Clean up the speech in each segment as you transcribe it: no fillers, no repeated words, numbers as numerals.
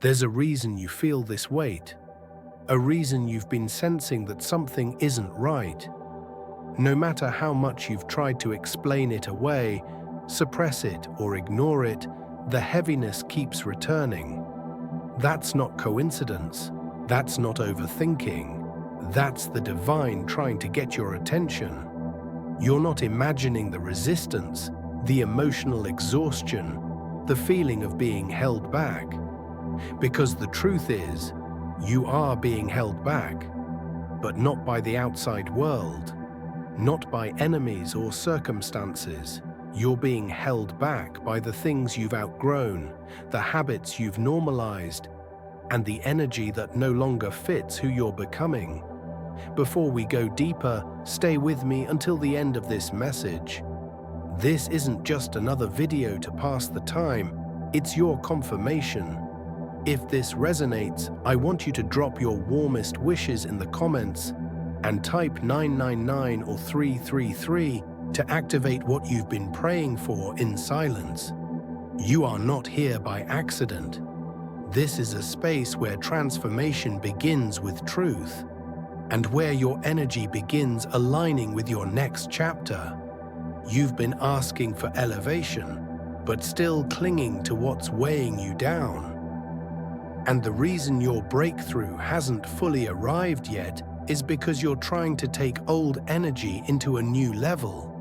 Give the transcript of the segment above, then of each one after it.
There's a reason you feel this weight, a reason you've been sensing that something isn't right. No matter how much you've tried to explain it away, suppress it, or ignore it, the heaviness keeps returning. That's not coincidence. That's not overthinking. That's the divine trying to get your attention. You're not imagining the resistance, the emotional exhaustion, the feeling of being held back. Because the truth is, you are being held back, but not by the outside world, not by enemies or circumstances. You're being held back by the things you've outgrown, the habits you've normalized, and the energy that no longer fits who you're becoming. Before we go deeper, stay with me until the end of this message. This isn't just another video to pass the time, it's your confirmation. If this resonates, I want you to drop your warmest wishes in the comments and type 999 or 333 to activate what you've been praying for in silence. You are not here by accident. This is a space where transformation begins with truth, and where your energy begins aligning with your next chapter. You've been asking for elevation, but still clinging to what's weighing you down. And the reason your breakthrough hasn't fully arrived yet is because you're trying to take old energy into a new level.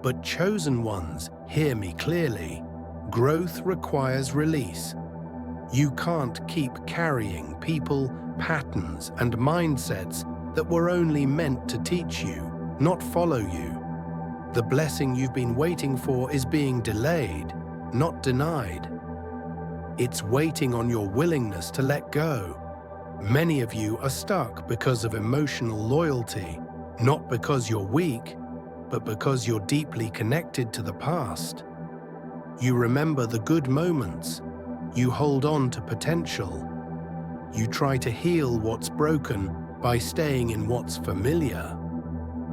But chosen ones, hear me clearly. Growth requires release. You can't keep carrying people, patterns, and mindsets that were only meant to teach you, not follow you. The blessing you've been waiting for is being delayed, not denied. It's waiting on your willingness to let go. Many of you are stuck because of emotional loyalty, not because you're weak, but because you're deeply connected to the past. You remember the good moments. You hold on to potential. You try to heal what's broken by staying in what's familiar.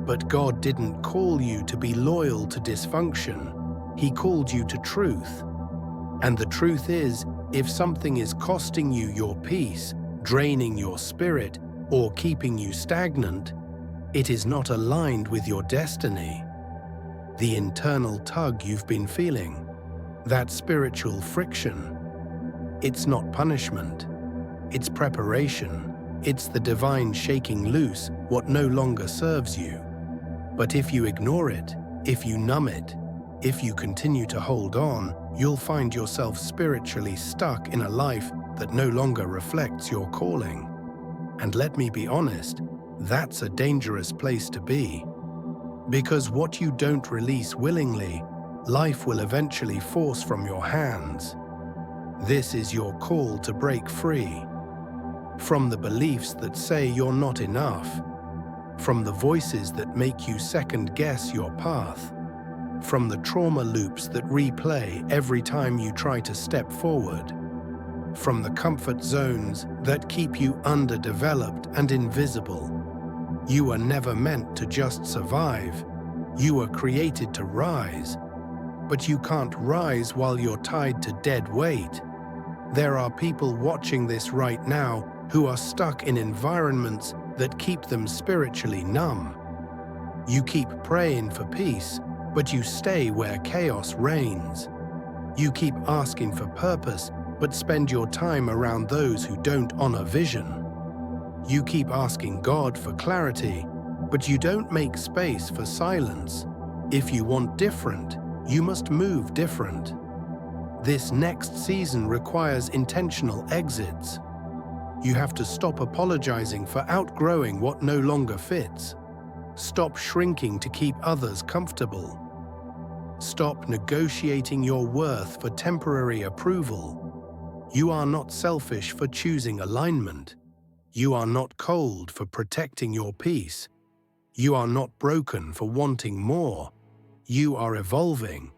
But God didn't call you to be loyal to dysfunction. He called you to truth. And the truth is, if something is costing you your peace, draining your spirit, or keeping you stagnant, it is not aligned with your destiny. The internal tug you've been feeling, that spiritual friction, it's not punishment, it's preparation. It's the divine shaking loose what no longer serves you. But if you ignore it, if you numb it, if you continue to hold on, you'll find yourself spiritually stuck in a life that no longer reflects your calling. And let me be honest, that's a dangerous place to be. Because what you don't release willingly, life will eventually force from your hands. This is your call to break free. From the beliefs that say you're not enough. From the voices that make you second-guess your path. From the trauma loops that replay every time you try to step forward. From the comfort zones that keep you underdeveloped and invisible. You are never meant to just survive. You are created to rise. But you can't rise while you're tied to dead weight. There are people watching this right now who are stuck in environments that keep them spiritually numb. You keep praying for peace, but you stay where chaos reigns. You keep asking for purpose, but spend your time around those who don't honor vision. You keep asking God for clarity, but you don't make space for silence. If you want different, you must move different. This next season requires intentional exits. You have to stop apologizing for outgrowing what no longer fits. Stop shrinking to keep others comfortable. Stop negotiating your worth for temporary approval. You are not selfish for choosing alignment. You are not cold for protecting your peace. You are not broken for wanting more. You are evolving,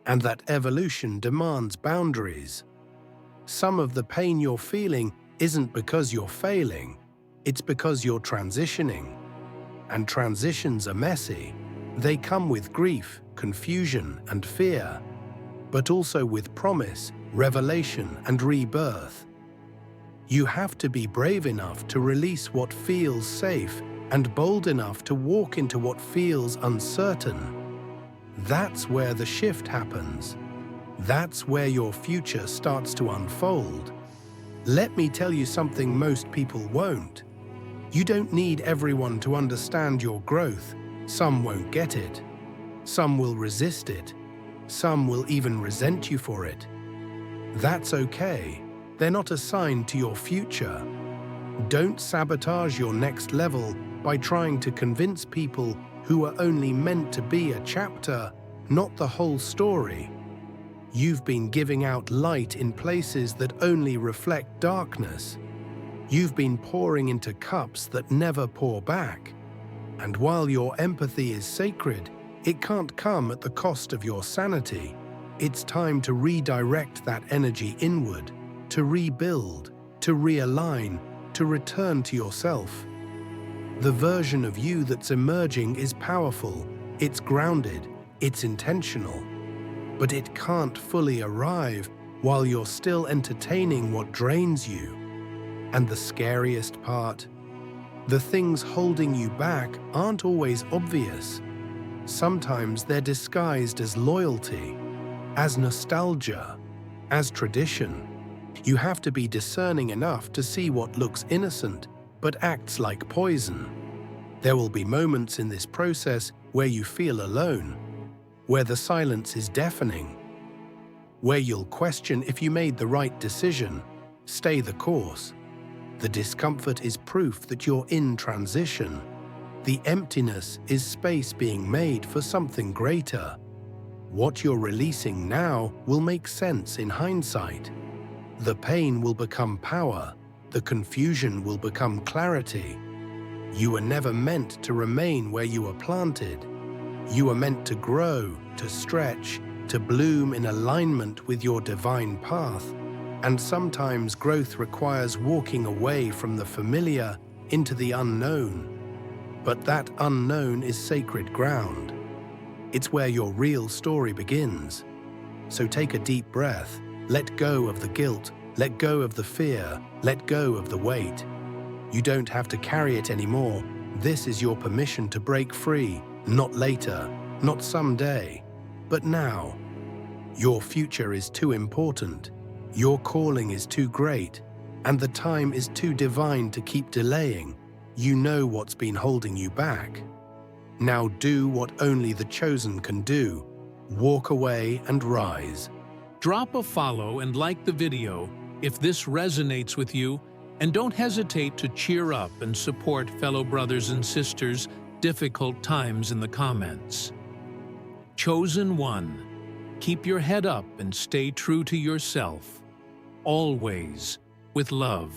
and that evolution demands boundaries. Some of the pain you're feeling isn't because you're failing, it's because you're transitioning. And transitions are messy. They come with grief, confusion, and fear, but also with promise, revelation, and rebirth. You have to be brave enough to release what feels safe and bold enough to walk into what feels uncertain. That's where the shift happens. That's where your future starts to unfold. Let me tell you something most people won't. You don't need everyone to understand your growth. Some won't get it. Some will resist it. Some will even resent you for it. That's okay. They're not assigned to your future. Don't sabotage your next level by trying to convince people who are only meant to be a chapter, not the whole story. You've been giving out light in places that only reflect darkness. You've been pouring into cups that never pour back. And while your empathy is sacred, it can't come at the cost of your sanity. It's time to redirect that energy inward, to rebuild, to realign, to return to yourself. The version of you that's emerging is powerful, it's grounded, it's intentional. But it can't fully arrive while you're still entertaining what drains you. And the scariest part? The things holding you back aren't always obvious. Sometimes they're disguised as loyalty, as nostalgia, as tradition. You have to be discerning enough to see what looks innocent but acts like poison. There will be moments in this process where you feel alone, where the silence is deafening, where you'll question if you made the right decision. Stay the course. The discomfort is proof that you're in transition. The emptiness is space being made for something greater. What you're releasing now will make sense in hindsight. The pain will become power. The confusion will become clarity. You were never meant to remain where you were planted. You are meant to grow, to stretch, to bloom in alignment with your divine path. And sometimes growth requires walking away from the familiar into the unknown. But that unknown is sacred ground. It's where your real story begins. So take a deep breath, let go of the guilt, let go of the fear, let go of the weight. You don't have to carry it anymore. This is your permission to break free. Not later, not someday, but now. Your future is too important, your calling is too great, and the time is too divine to keep delaying. You know what's been holding you back. Now do what only the chosen can do. Walk away and rise. Drop a follow and like the video if this resonates with you, and don't hesitate to cheer up and support fellow brothers and sisters difficult times in the comments. Chosen one, keep your head up and stay true to yourself, always with love.